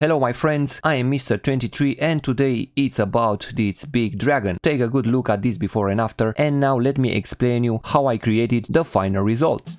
Hello my friends, I am Mr. 23 and today it's about this big dragon. Take a good look at this before and after, and now let me explain you how I created the final result.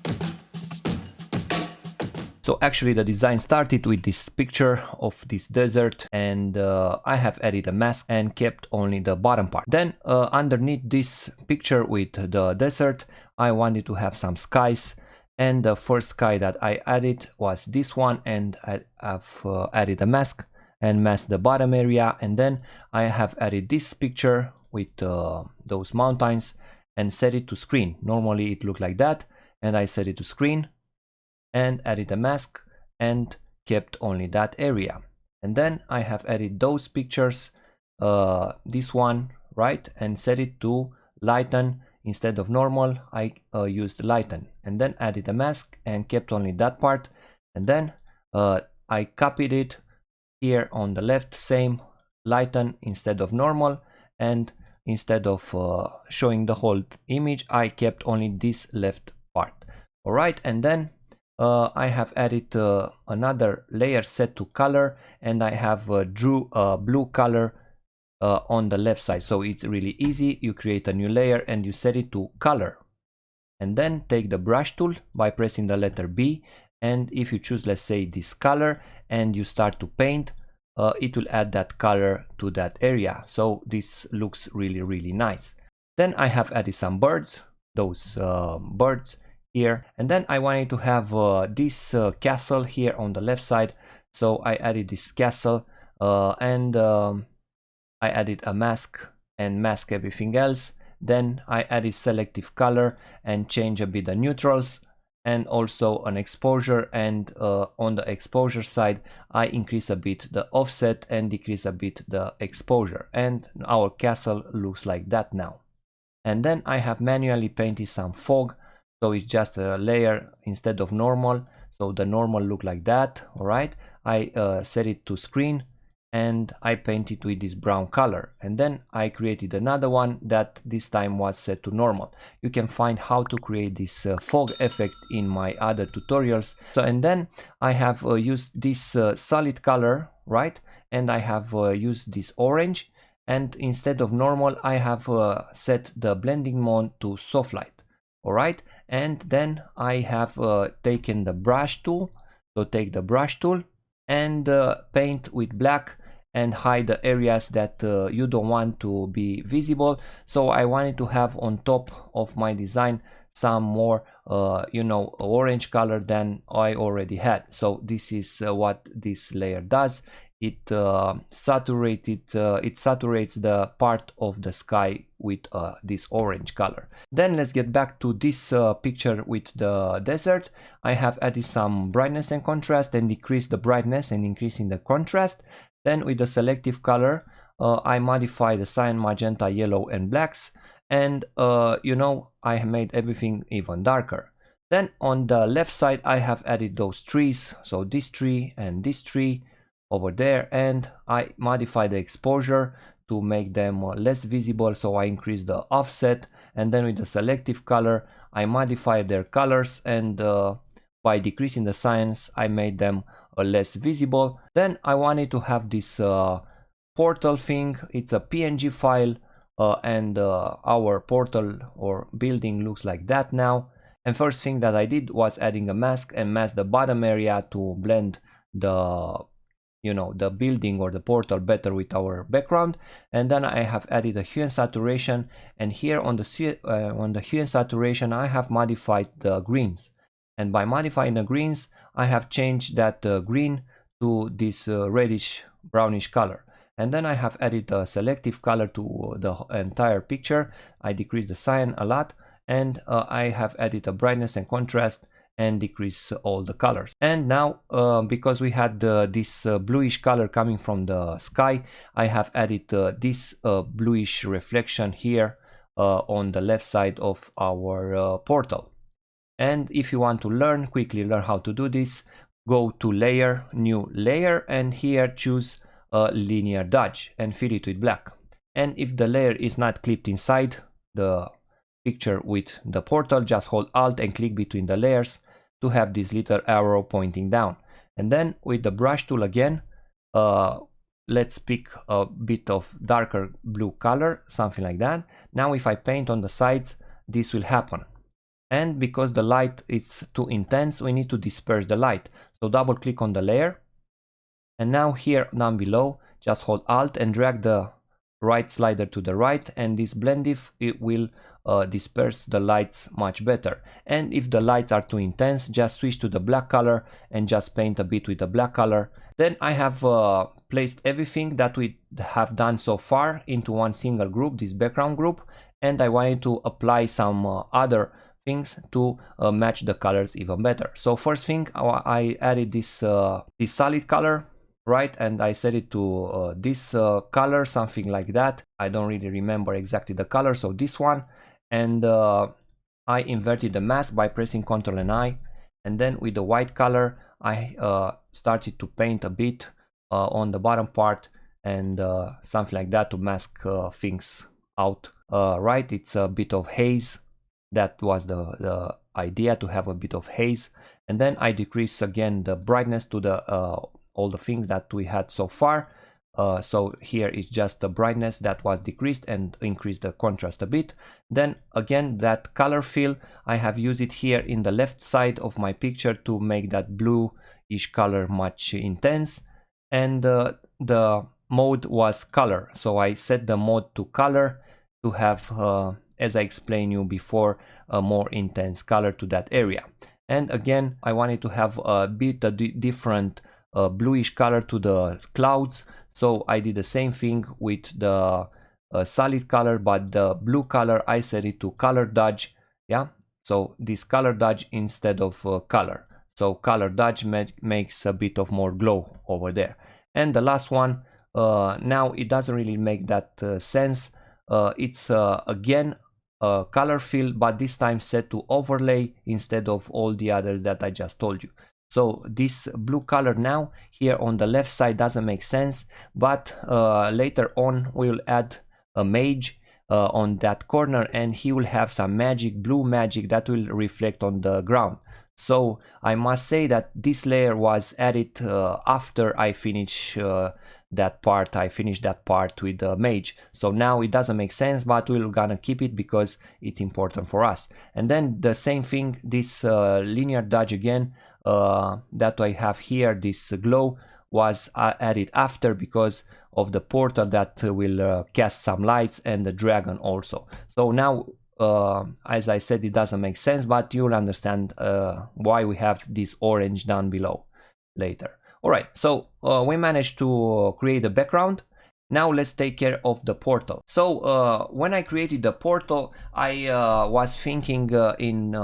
So actually the design started with this picture of this desert, and I have added a mask and kept only the bottom part. Then underneath this picture with the desert, I wanted to have some skies. And the first sky that I added was this one, and I have added a mask and masked the bottom area. And then I have added this picture with those mountains and set it to screen. Normally it looked like that, and I set it to screen and added a mask and kept only that area. And then I have added those pictures, this one, right, and set it to lighten. Instead of normal, I used lighten, and then added a mask and kept only that part. And then I copied it here on the left, same lighten instead of normal, and instead of showing the whole image, I kept only this left part. Alright, and then I have added another layer set to color, and I have drew a blue color on the left side. So it's really easy. You create a new layer and you set it to color, and then take the brush tool by pressing the letter B, and if you choose, let's say, this color, and you start to paint, it will add that color to that area. So this looks really nice. Then I have added some birds, those birds here, and then I wanted to have this castle here on the left side. So I added this castle and I added a mask and mask everything else. Then I added selective color and change a bit the neutrals, and also an exposure, and on the exposure side I increase a bit the offset and decrease a bit the exposure, and our castle looks like that now. And then I have manually painted some fog, so it's just a layer instead of normal, so the normal look like that. Alright, I set it to screen and I painted with this brown color, and then I created another one that this time was set to normal. You can find how to create this fog effect in my other tutorials. So, and then I have used this solid color, right, and I have used this orange, and instead of normal I have set the blending mode to soft light. Alright, and then I have taken the brush tool. So take the brush tool and paint with black and hide the areas that you don't want to be visible. So I wanted to have on top of my design some more orange color than I already had. So this is what this layer does. It saturates the part of the sky with this orange color. Then let's get back to this picture with the desert. I have added some brightness and contrast, and decreased the brightness and increasing the contrast. Then with the selective color, I modify the cyan, magenta, yellow and blacks, and I made everything even darker. Then on the left side I have added those trees, so this tree and this tree over there, and I modify the exposure to make them less visible, so I increase the offset. And then with the selective color I modify their colors, and by decreasing the cyans I made them less visible. Then I wanted to have this portal thing. It's a PNG file, and our portal or building looks like that now. And first thing that I did was adding a mask and mask the bottom area to blend the building or the portal better with our background. And then I have added a hue and saturation, and here on the hue and saturation I have modified the greens, and by modifying the greens I have changed that green to this reddish brownish color. And then I have added a selective color to the entire picture. I decreased the cyan a lot, and I have added a brightness and contrast and decrease all the colors. And now because we had this bluish color coming from the sky, I have added this bluish reflection here on the left side of our portal. And if you want to quickly learn how to do this, go to layer, new layer, and here choose a linear dodge and fill it with black. And if the layer is not clipped inside the picture with the portal, just hold Alt and click between the layers to have this little arrow pointing down. And then with the brush tool again, let's pick a bit of darker blue color, something like that. Now if I paint on the sides, this will happen. And because the light is too intense, we need to disperse the light. So double click on the layer. And now here down below, just hold Alt and drag the right slider to the right, and this blend if it will disperse the lights much better. And if the lights are too intense, just switch to the black color and just paint a bit with the black color. Then I have placed everything that we have done so far into one single group, this background group, and I wanted to apply some other things to match the colors even better. So first thing, I added this solid color, right, and I set it to this color, something like that. I don't really remember exactly the color, so this one. And I inverted the mask by pressing Ctrl and I, and then with the white color I started to paint a bit on the bottom part and something like that to mask things out. Right, it's a bit of haze. That was the idea, to have a bit of haze. And then I decrease again the brightness to the all the things that we had so far. So here is just the brightness that was decreased, and increase the contrast a bit. Then again, that color fill, I have used it here in the left side of my picture to make that bluish color much intense. And the mode was color, so I set the mode to color to have, as I explained you before, a more intense color to that area. And again, I wanted to have a bit different bluish color to the clouds, so I did the same thing with the solid color, but the blue color I set it to color dodge. Yeah, so this color dodge instead of color, so color dodge makes a bit of more glow over there. And the last one, now it doesn't really make that sense. It's again a color fill, but this time set to overlay instead of all the others that I just told you. So this blue color now here on the left side doesn't make sense, but later on we'll add a mage on that corner, and he will have some magic, blue magic, that will reflect on the ground. So I must say that this layer was added after I finish that part. I finished that part with the mage, so now it doesn't make sense, but we're gonna keep it because it's important for us. And then the same thing, this linear dodge again, that I have here, this glow was added after because of the portal that will cast some lights, and the dragon also. So now as I said, it doesn't make sense, but you'll understand why we have this orange down below later. Alright, so we managed to create a background. Now let's take care of the portal. So when I created the portal, I was thinking in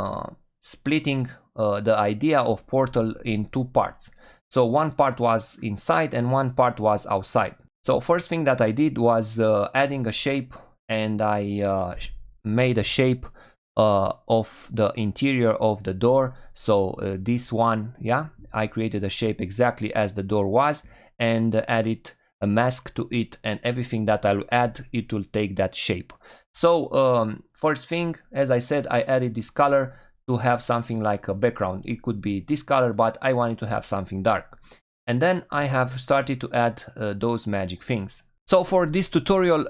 splitting the idea of portal in two parts. So one part was inside and one part was outside. So first thing that I did was adding a shape, and I made a shape of the interior of the door. So this one, yeah, I created a shape exactly as the door was, and added a mask to it, and everything that I'll add, it will take that shape. So first thing, as I said, I added this color to have something like a background. It could be this color, but I wanted to have something dark. And then I have started to add those magic things. So for this tutorial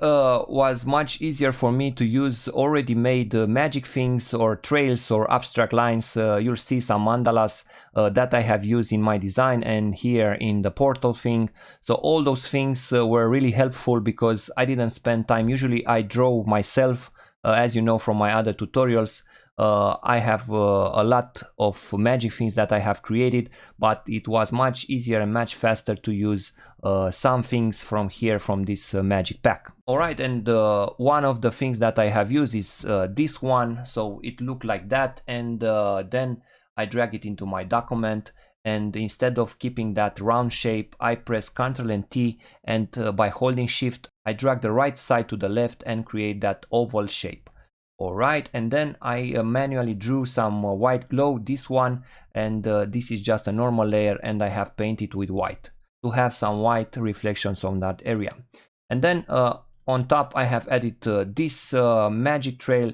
was much easier for me to use already made magic things or trails or abstract lines. You'll see some mandalas that I have used in my design and here in the portal thing. So all those things were really helpful because I didn't spend time. Usually I draw myself, as you know from my other tutorials. I have a lot of magic things that I have created, but it was much easier and much faster to use some things from here, from this magic pack. Alright, and one of the things that I have used is this one, so it looked like that, and then I drag it into my document, and instead of keeping that round shape, I press Ctrl and T, and by holding Shift I drag the right side to the left and create that oval shape. Alright, and then I manually drew some white glow, this one, and this is just a normal layer, and I have painted with white to have some white reflections on that area. And then on top I have added this magic trail.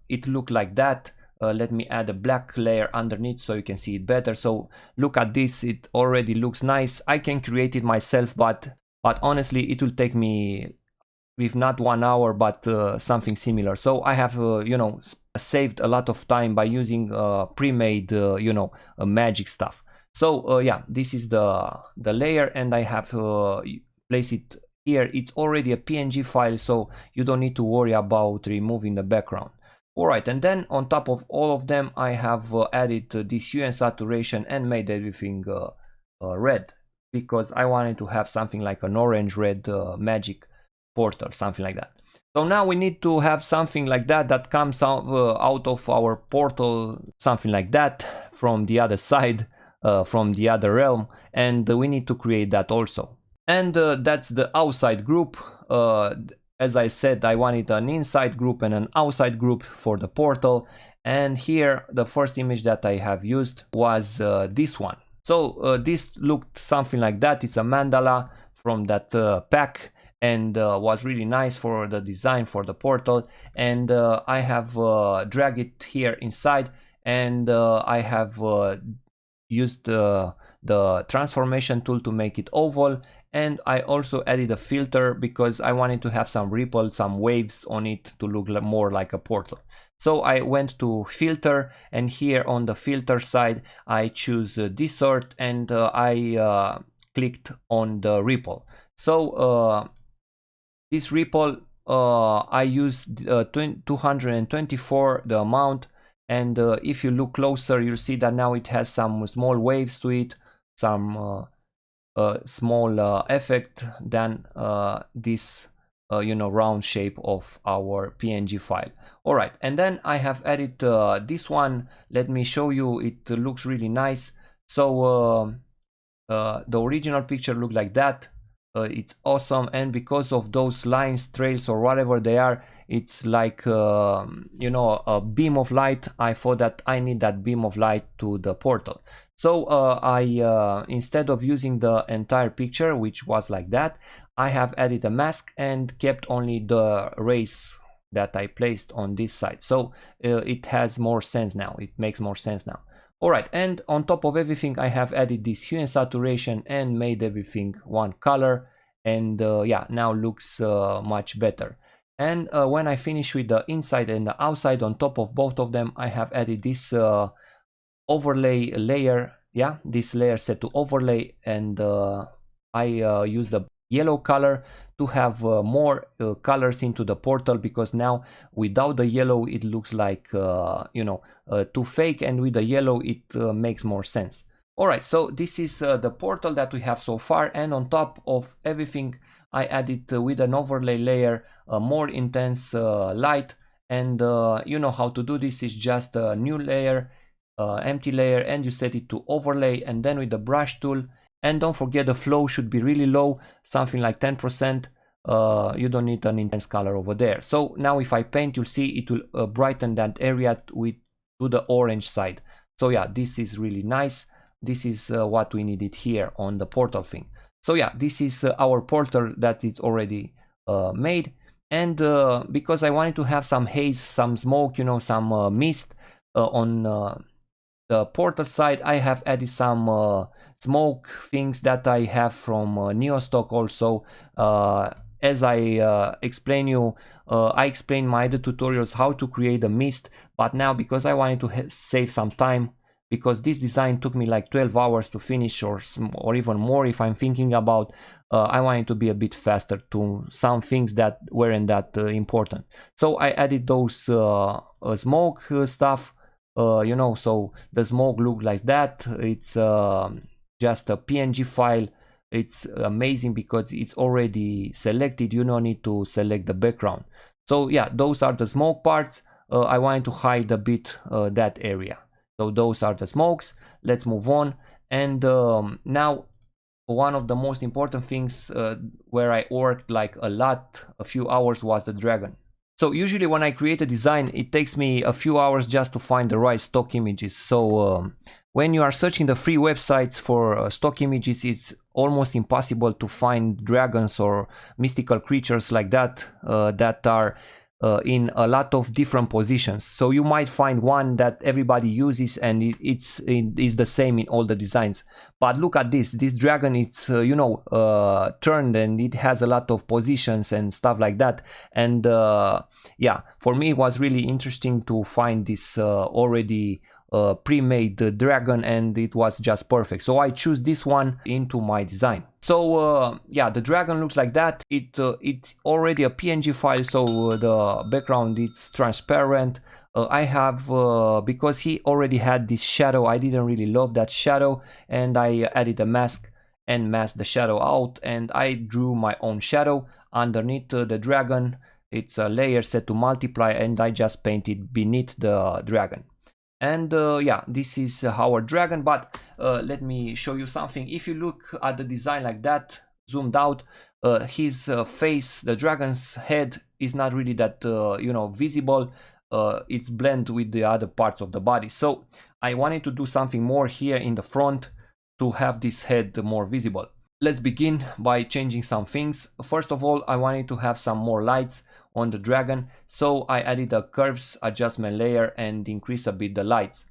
It looked like that. let me add a black layer underneath so you can see it better. So look at this, it already looks nice. I can create it myself, but honestly it will take me, if not 1 hour, but something similar. So I have you know, saved a lot of time by using pre-made you know, magic stuff. So yeah, this is the layer, and I have placed it here. It's already a PNG file, so you don't need to worry about removing the background. Alright, and then on top of all of them I have added this hue and saturation and made everything red, because I wanted to have something like an orange red magic portal, something like that. So now we need to have something like that comes out of our portal, something like that, from the other side, from the other realm, and we need to create that also. And that's the outside group. As I said, I wanted an inside group and an outside group for the portal. And here the first image that I have used was this one. So this looked something like that. It's a mandala from that pack, and was really nice for the design for the portal. And I have dragged it here inside, and I have used the transformation tool to make it oval. And I also added a filter because I wanted to have some ripple, some waves on it to look more like a portal. So I went to filter, and here on the filter side I choose desert, and I clicked on the ripple. So this ripple I used 224 the amount, and if you look closer you'll see that now it has some small waves to it, some small effect than this you know, round shape of our PNG file. Alright, and then I have added this one. Let me show you, it looks really nice. So the original picture looked like that. It's awesome, and because of those lines, trails, or whatever they are, it's like you know, a beam of light. I thought that I need that beam of light to the portal. So I instead of using the entire picture, which was like that, I have added a mask and kept only the rays that I placed on this side. So it has more sense now, it makes more sense now. Alright, and on top of everything I have added this hue and saturation and made everything one color, and yeah, now looks much better. And when I finish with the inside and the outside, on top of both of them I have added this overlay layer. Yeah, this layer set to overlay, and I use the yellow color to have more colors into the portal, because now without the yellow it looks like you know, too fake, and with the yellow it makes more sense. Alright, so this is the portal that we have so far, and on top of everything I added with an overlay layer a more intense light. And you know how to do this, is just a new layer, empty layer, and you set it to overlay, and then with the brush tool. And don't forget, the flow should be really low, something like 10%. You don't need an intense color over there. So now if I paint, you'll see it will brighten that area to the orange side. So yeah, this is really nice. This is what we needed here on the portal thing. So yeah, this is our portal that is already made. And because I wanted to have some haze, some smoke, you know, some mist on the portal side, I have added some smoke things that I have from Neostock also. As I explain you, I explain my other tutorials how to create a mist, but now because I wanted to save some time, because this design took me like 12 hours to finish, or even more if I'm thinking about, I wanted to be a bit faster to some things that weren't that important. So I added those smoke stuff, you know, so the smoke look like that. It's just a PNG file. It's amazing because it's already selected, you don't need to select the background. So yeah, those are the smoke parts. I wanted to hide a bit that area. So those are the smokes. Let's move on. And now one of the most important things where I worked like a few hours, was the dragon. So usually when I create a design, it takes me a few hours just to find the right stock images. So when you are searching the free websites for stock images, it's almost impossible to find dragons or mystical creatures like that that are in a lot of different positions. So you might find one that everybody uses and it's the same in all the designs. But look at this dragon, it's you know, turned, and it has a lot of positions and stuff like that. And yeah, for me it was really interesting to find this already pre-made dragon, and it was just perfect. So I choose this one into my design. So yeah, the dragon looks like that. It's already a PNG file, so the background it's transparent. I have because he already had this shadow, I didn't really love that shadow, and I added a mask and masked the shadow out, and I drew my own shadow underneath the dragon. It's a layer set to multiply, and I just painted beneath the dragon. And yeah, this is our dragon. But let me show you something. If you look at the design like that, zoomed out, his face, the dragon's head, is not really that you know, visible. It's blended with the other parts of the body. So I wanted to do something more here in the front to have this head more visible. Let's begin by changing some things. First of all, I wanted to have some more lights on the dragon, so I added a curves adjustment layer and increased a bit the lights.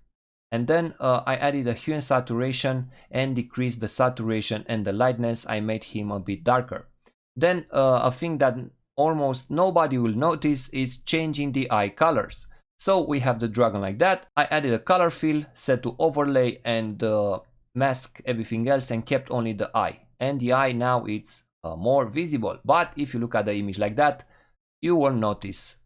And then I added a hue and saturation and decreased the saturation and the lightness. I made him a bit darker. Then a thing that almost nobody will notice is changing the eye colors. So we have the dragon like that. I added a color fill set to overlay and mask everything else and kept only the eye. And the eye now it's more visible. But if you look at the image like that, you won't notice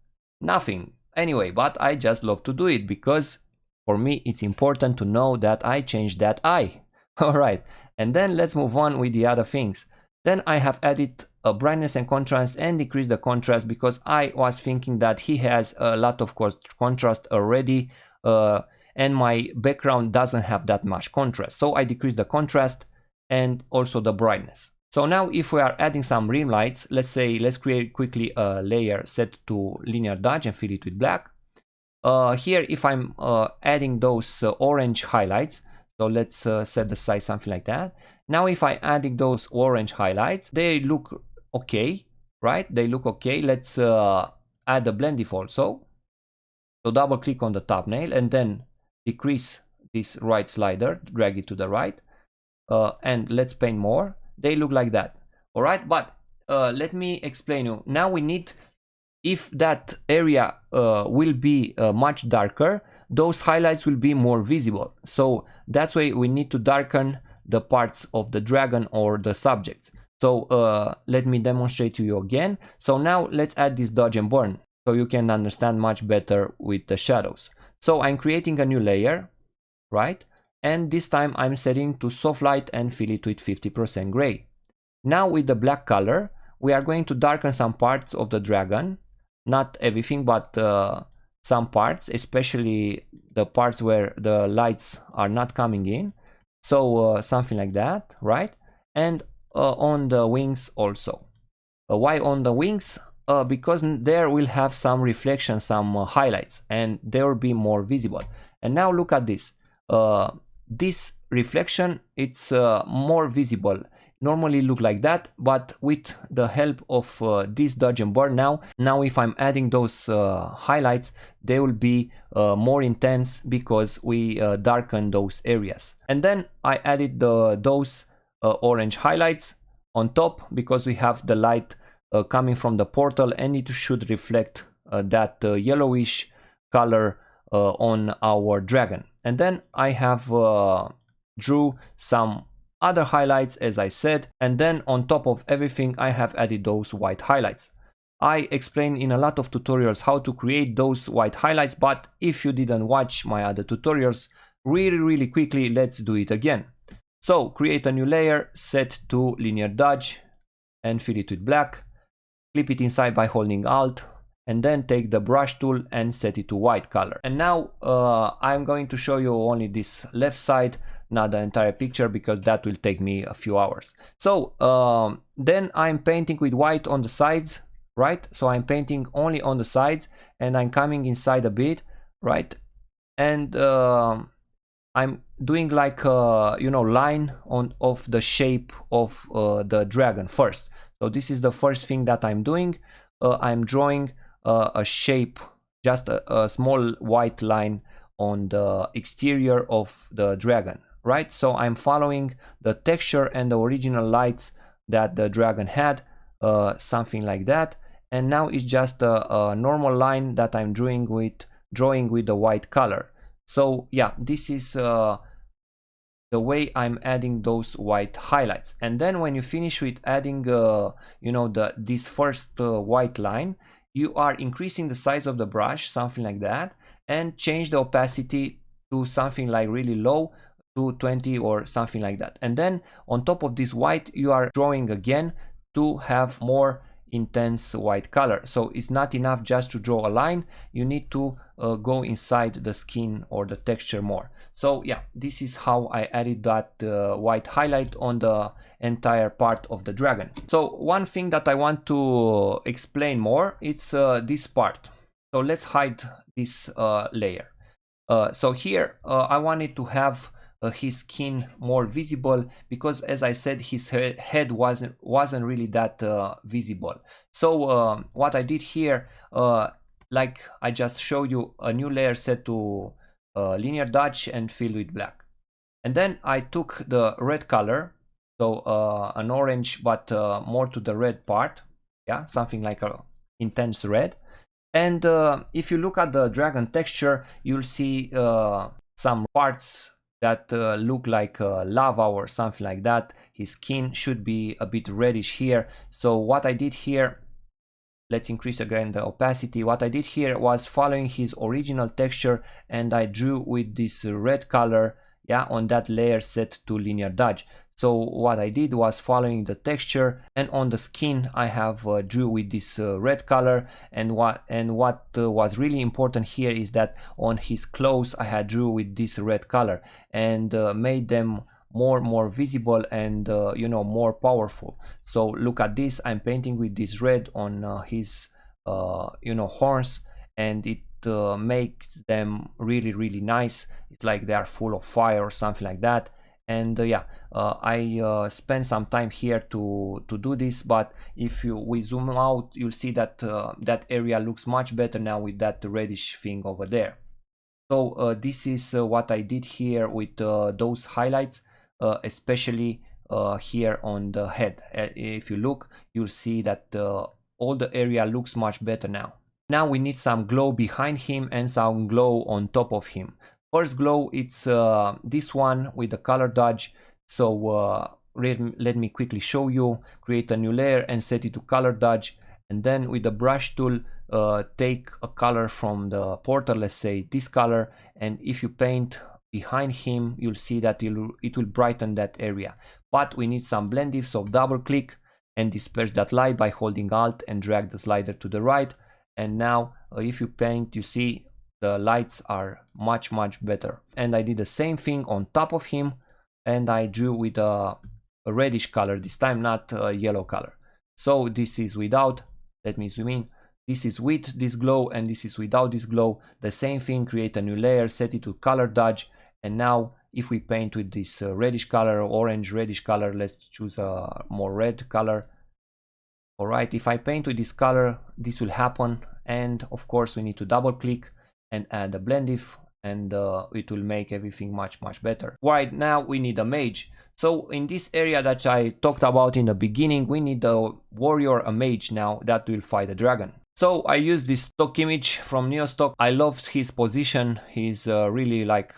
nothing. Anyway, but I just love to do it because for me it's important to know that I changed that eye. Alright, and then let's move on with the other things. Then I have added a brightness and contrast and decreased the contrast because I was thinking that he has a lot of contrast already and my background doesn't have that much contrast. So I decreased the contrast and also the brightness. So now if we are adding some rim lights, let's create quickly a layer set to linear dodge and fill it with black. Here if I'm adding those orange highlights, so let's set the size something like that. Now if I adding those orange highlights, they look okay, right? They look okay. Let's add the blend default. So double click on the thumbnail and then decrease this right slider, drag it to the right, and let's paint more. They look like that. All right, but let me explain you. Now we need, if that area will be much darker, those highlights will be more visible. So that's why we need to darken the parts of the dragon or the subjects. So let me demonstrate to you again. So now let's add this dodge and burn so you can understand much better with the shadows. So I'm creating a new layer, right? And this time I'm setting to soft light and fill it with 50% gray. Now with the black color, we are going to darken some parts of the dragon. Not everything, but some parts, especially the parts where the lights are not coming in. So something like that, right? And on the wings also. Why on the wings? Because there will have some reflection, some highlights, and they will be more visible. And now look at this. This reflection, it's more visible. Normally look like that, but with the help of this dodge and burn now if I'm adding those highlights, they will be more intense because we darken those areas. And then I added those orange highlights on top because we have the light coming from the portal and it should reflect that yellowish color on our dragon. And then I have drew some other highlights, as I said, and then on top of everything I have added those white highlights. I explained in a lot of tutorials how to create those white highlights, but if you didn't watch my other tutorials, really quickly, let's do it again. So create a new layer, set to linear dodge and fill it with black, clip it inside by holding Alt, and then take the brush tool and set it to white color. And now I'm going to show you only this left side, not the entire picture, because that will take me a few hours. So then I'm painting with white on the sides, right? So I'm painting only on the sides and I'm coming inside a bit, right? And I'm doing like you know, line of the shape of the dragon first. So this is the first thing that I'm doing. I'm drawing a shape, just a small white line on the exterior of the dragon, right? So I'm following the texture and the original lights that the dragon had, something like that. And now it's just a normal line that I'm drawing with the white color. So yeah, this is the way I'm adding those white highlights. And then when you finish with adding this first white line, you are increasing the size of the brush, something like that, and change the opacity to something like really low, to 20 or something like that. And then on top of this white, you are drawing again to have more intense white color. So it's not enough just to draw a line, you need to go inside the skin or the texture more. So yeah, this is how I added that white highlight on the entire part of the dragon. So one thing that I want to explain more, it's this part. So let's hide this layer. So here I wanted to have his skin more visible, because as I said, his head wasn't really that visible. So what I did here, like I just showed you, a new layer set to linear dodge and fill with black. And then I took the red color, so an orange but more to the red part, yeah, something like a intense red. And if you look at the dragon texture, you'll see some parts that look like lava or something like that. His skin should be a bit reddish here. So what I did here, let's increase again the opacity. What I did here was following his original texture, and I drew with this red color, yeah, on that layer set to linear dodge. So what I did was following the texture, and on the skin I have drew with this red color. And what was really important here is that on his clothes I had drew with this red color, and made them more visible and more powerful. So look at this, I'm painting with this red on his horns, and it makes them really nice. It's like they are full of fire or something like that. And I spent some time here to do this, but if we zoom out, you'll see that that area looks much better now with that reddish thing over there. So this is what I did here with those highlights, especially here on the head. If you look, you'll see that all the area looks much better now. Now we need some glow behind him and some glow on top of him. First glow, it's this one with the color dodge. So let me quickly show you. Create a new layer and set it to color dodge, and then with the brush tool take a color from the portal, let's say this color, and if you paint behind him, you'll see that it will brighten that area. But we need some blend if, so double click and disperse that light by holding Alt and drag the slider to the right. And now if you paint, you see the lights are much better. And I did the same thing on top of him, and I drew with a reddish color this time, not a yellow color. So this is without, let me zoom in, this is with this glow and this is without this glow. The same thing, create a new layer, set it to color dodge, and now if we paint with this reddish color, orange reddish color, let's choose a more red color. Alright, if I paint with this color, this will happen, and of course we need to double click and add a blend if, and it will make everything much better. Right, now we need a mage. So in this area that I talked about in the beginning, we need a warrior, a mage now that will fight the dragon. So I used this stock image from Neostock. I loved his position. He's really like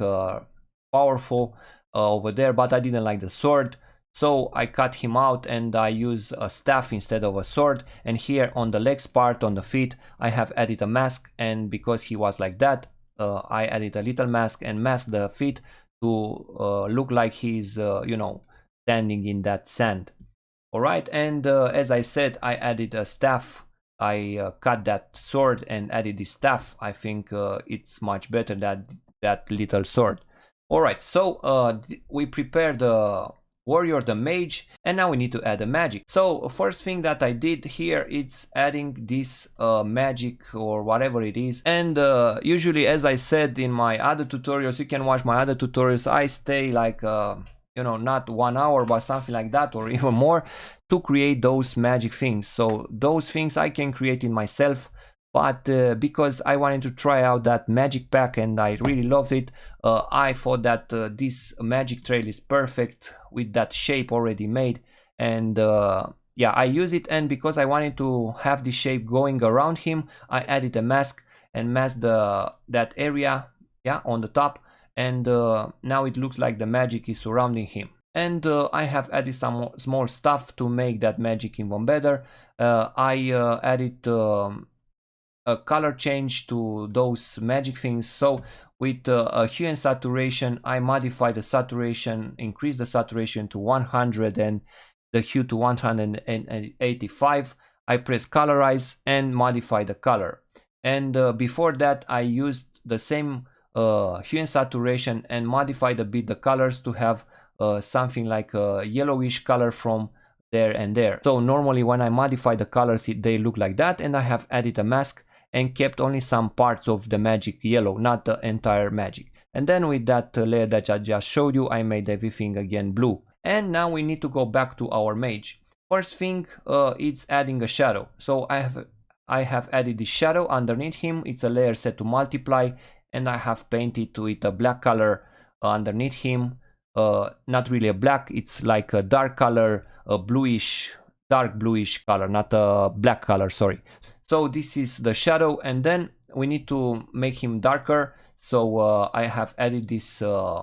powerful over there, but I didn't like the sword. So I cut him out and I use a staff instead of a sword. And here on the legs part, on the feet, I have added a mask. And because he was like that, I added a little mask and masked the feet to look like he's, standing in that sand. All right. And as I said, I added a staff. I cut that sword and added the staff. I think it's much better than that little sword. All right. So we prepared the warrior, the mage, and now we need to add a magic. So first thing that I did here, it's adding this magic or whatever it is. And usually, as I said in my other tutorials, you can watch my other tutorials, I stay like not 1 hour but something like that or even more to create those magic things. So those things I can create in myself. but because I wanted to try out that magic pack and I really love it, I thought that this magic trail is perfect with that shape already made, and yeah, I use it. And because I wanted to have this shape going around him, I added a mask and masked that area, yeah, on the top, and now it looks like the magic is surrounding him. And I have added some small stuff to make that magic even better. I added a color change to those magic things. So with a hue and saturation, I modify the saturation, increase the saturation to 100 and the hue to 185. I press colorize and modify the color. And before that, I used the same hue and saturation and modified a bit the colors to have something like a yellowish color from there and there. So normally when I modify the colors, they look like that, and I have added a mask and kept only some parts of the magic yellow, not the entire magic. And then with that layer that I just showed you, I made everything again blue. And now we need to go back to our mage. First thing, it's adding a shadow. So I have added this shadow underneath him. It's a layer set to multiply, and I have painted with a black color underneath him. Not really a black, it's like a dark color, a bluish, dark bluish color, not a black color, sorry. So this is the shadow, and then we need to make him darker. So I have added this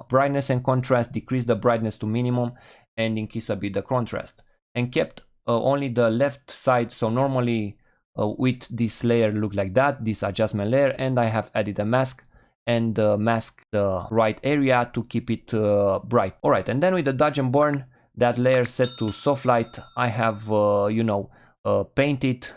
brightness and contrast, decrease the brightness to minimum and increase a bit the contrast, and kept only the left side. So normally with this layer look like that, this adjustment layer, and I have added a mask and mask the right area to keep it bright. All right, and then with the dodge and burn, that layer set to soft light, I have painted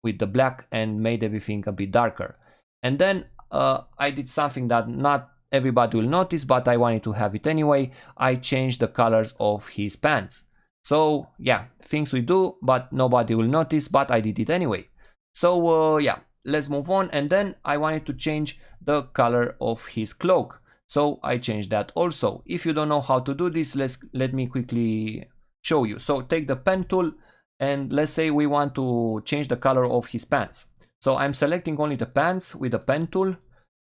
with the black and made everything a bit darker. And then I did something that not everybody will notice, but I wanted to have it anyway. I changed the colors of his pants. So yeah, things we do, but nobody will notice, but I did it anyway. So yeah, let's move on. And then I wanted to change the color of his cloak. So I changed that also. If you don't know how to do this, let me quickly show you. So take the pen tool, and let's say we want to change the color of his pants. So I'm selecting only the pants with the pen tool,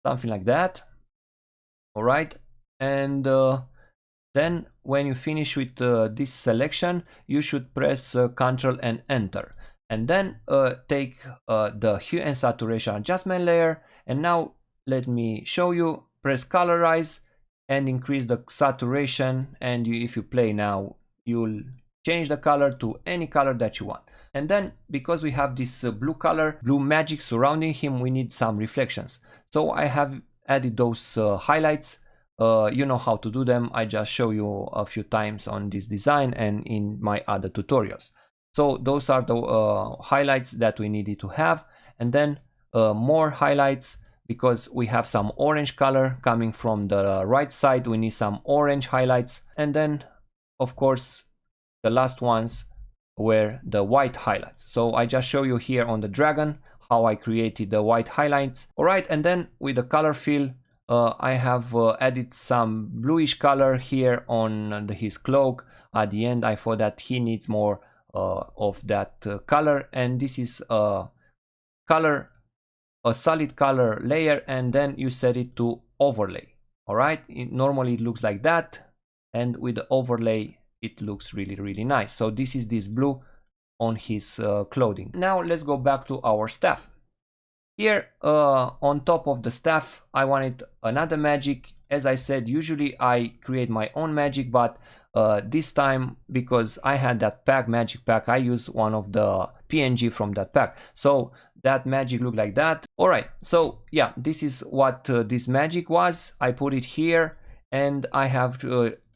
something like that. All right, and then when you finish with this selection, you should press Ctrl and Enter, and then take the hue and saturation adjustment layer, and now let me show you. Press colorize and increase the saturation, and if you play now, you'll change the color to any color that you want. And then because we have this blue color, blue magic surrounding him, we need some reflections. So I have added those highlights. You know how to do them. I just show you a few times on this design and in my other tutorials. So those are the highlights that we needed to have. And then more highlights, because we have some orange color coming from the right side, we need some orange highlights. And then of course the last ones were the white highlights. So I just show you here on the dragon how I created the white highlights. All right, and then with the color fill, I have added some bluish color here on his cloak. At the end, I thought that he needs more of that color, and this is a solid color layer, and then you set it to overlay. All right, normally it looks like that, and with the overlay it looks really nice. So this is this blue on his clothing. Now let's go back to our staff. Here on top of the staff, I wanted another magic. As I said, usually I create my own magic, but this time, because I had that pack, magic pack, I used one of the PNG from that pack. So that magic looked like that. All right, so yeah, this is what this magic was. I put it here, and I have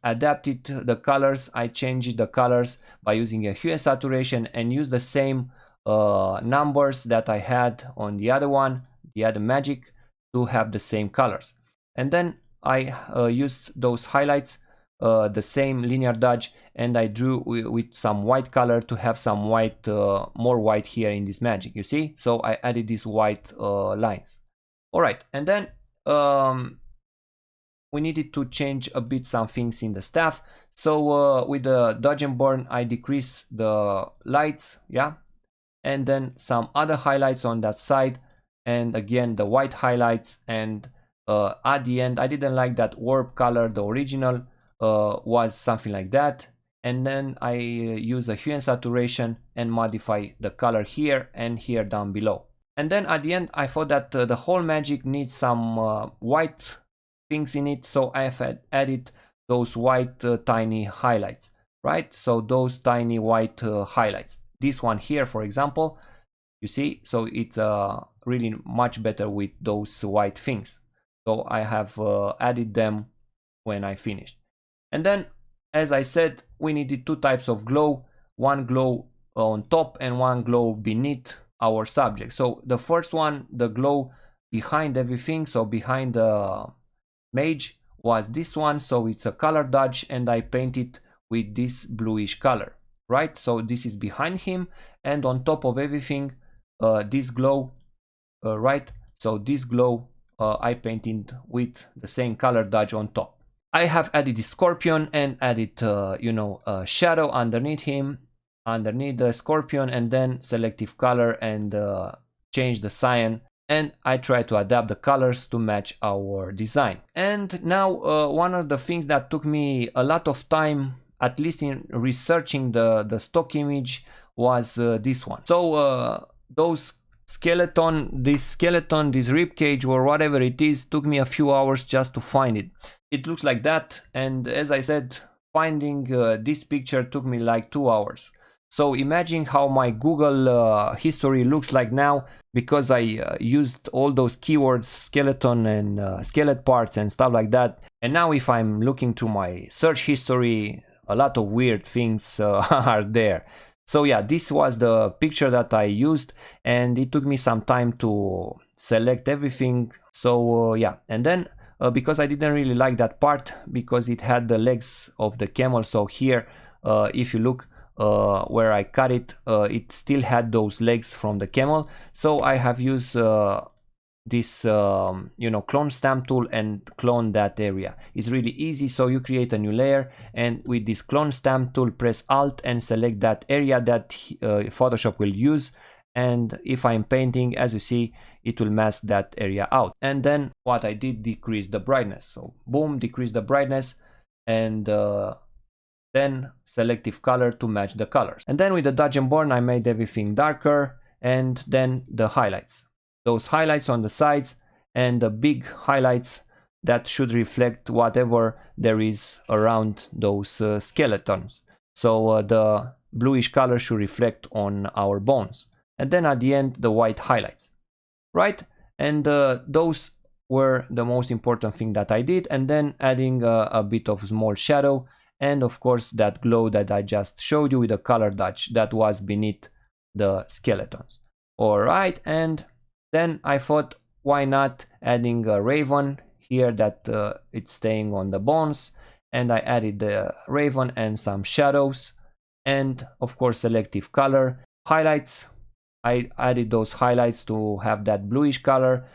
adapted the colors. I changed the colors by using a hue and saturation, and use the same numbers that I had on the other one, the other magic, to have the same colors. And then I used those highlights, the same linear dodge, and I drew with some white color to have some white, more white here in this magic, you see? So I added these white lines. All right, and then we needed to change a bit some things in the staff. So with the dodge and burn, I decreased the lights, yeah, and then some other highlights on that side. and again the white highlights, and at the end I didn't like that warp color. The original was something like that, and then I use a hue and saturation and modify the color here and here down below. And then at the end I thought that the whole magic needs some white things in it, so I have added those white tiny highlights, right? So those tiny white highlights, this one here for example, you see, so it's really much better with those white things. So I have added them when I finished. And then, as I said, we needed two types of glow, one glow on top and one glow beneath our subject. So the first one, the glow behind everything, so behind the mage, was this one. So it's a color dodge, and I painted with this bluish color, right? So this is behind him, and on top of everything, this glow, right? So this glow I painted with the same color dodge on top. I have added the scorpion and added a shadow underneath him, underneath the scorpion, and then selective color and change the cyan, and I try to adapt the colors to match our design. And now one of the things that took me a lot of time, at least in researching the stock image, was this one. So those this skeleton, this rib cage or whatever it is, took me a few hours just to find it. It looks like that, and as I said, finding this picture took me like 2 hours. So imagine how my Google history looks like now, because I used all those keywords, skeleton and skeleton parts and stuff like that. And now if I'm looking to my search history, a lot of weird things are there. So yeah, this was the picture that I used, and it took me some time to select everything. So yeah, and then because I didn't really like that part, because it had the legs of the camel. So here, if you look where I cut it, it still had those legs from the camel. So I have used this clone stamp tool and clone that area. It's really easy. So you create a new layer, and with this clone stamp tool, press Alt and select that area that Photoshop will use. And if I'm painting, as you see, it will mask that area out. And then what I did, decrease the brightness. So boom, decrease the brightness, and then selective color to match the colors. And then with the dodge and burn, I made everything darker, and then the highlights. Those highlights on the sides and the big highlights that should reflect whatever there is around those skeletons. So the bluish color should reflect on our bones. And then at the end, the white highlights, right? And those were the most important thing that I did. And then adding a bit of small shadow, and of course that glow that I just showed you with the color dodge that was beneath the skeletons. All right, and then I thought, why not adding a raven here that it's staying on the bones, and I added the raven and some shadows, and of course selective color. Highlights, I added those highlights to have that bluish color,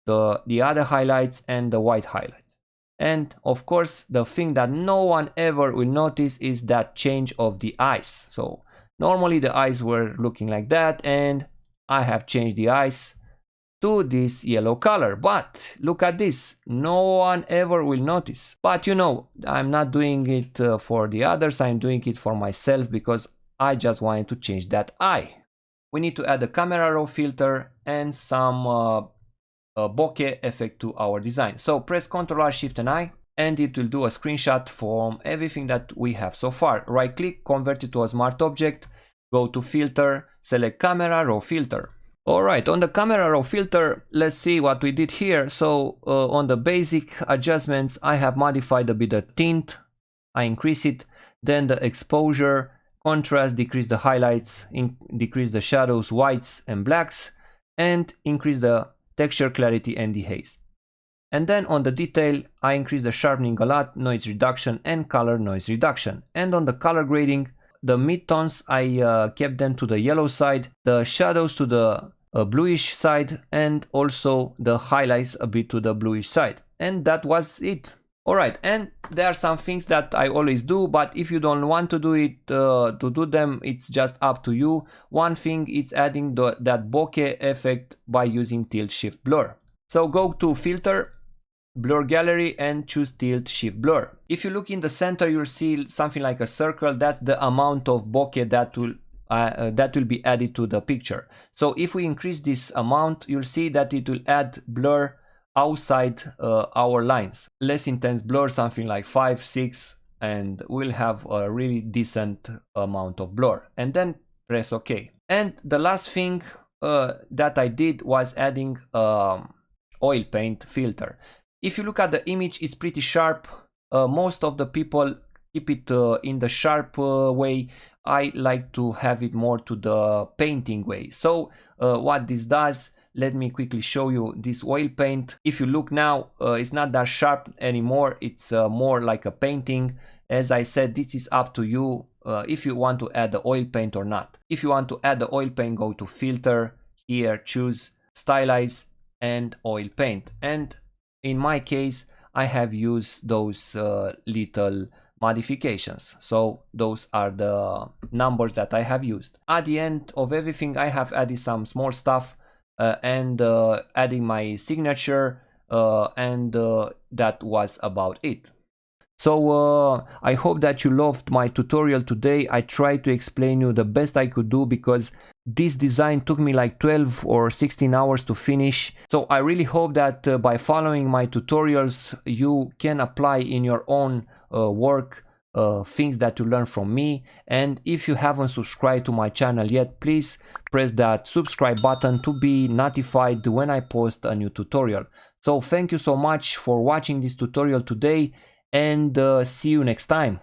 the other highlights and the white highlights. And of course the thing that no one ever will notice is that change of the eyes. So normally the eyes were looking like that, and I have changed the eyes to this yellow color, but look at this, no one ever will notice. But I'm not doing it for the others, I'm doing it for myself, because I just wanted to change that eye. We need to add a camera raw filter and some bokeh effect to our design. So press Ctrl+R Shift and I, and it will do a screenshot from everything that we have so far. Right click, convert it to a smart object, go to filter, select camera raw filter. Alright, on the camera raw filter, let's see what we did here. So on the basic adjustments, I have modified a bit the tint, I increase it, then the exposure, contrast, decrease the highlights, decrease the shadows, whites and blacks, and increase the texture, clarity and the haze. And then on the detail, I increase the sharpening a lot, noise reduction and color noise reduction. And on the color grading, the midtones, I kept them to the yellow side, the shadows to the bluish side, and also the highlights a bit to the bluish side. And that was it. Alright, and there are some things that I always do, but if you don't want to do it, to do them, it's just up to you. One thing is adding that bokeh effect by using tilt shift blur. So go to filter, blur gallery, and choose tilt shift blur. If you look in the center, you'll see something like a circle. That's the amount of bokeh that will be added to the picture. So if we increase this amount, you'll see that it will add blur outside our lines. Less intense blur, something like 5, 6, and we'll have a really decent amount of blur. And then press OK. And the last thing that I did was adding oil paint filter. If you look at the image, it's pretty sharp. Most of the people keep it in the sharp way. I like to have it more to the painting way. So what this does, let me quickly show you this oil paint. If you look now, it's not that sharp anymore. It's more like a painting. As I said, this is up to you if you want to add the oil paint or not. If you want to add the oil paint, go to filter, here choose stylize and oil paint. And in my case, I have used those little modifications. So those are the numbers that I have used. At the end of everything, I have added some small stuff and adding my signature, and that was about it. So I hope that you loved my tutorial today. I tried to explain you the best I could do because this design took me like 12 or 16 hours to finish. So I really hope that by following my tutorials you can apply in your own work things that you learn from me. And if you haven't subscribed to my channel yet, please press that subscribe button to be notified when I post a new tutorial. So thank you so much for watching this tutorial today, and see you next time.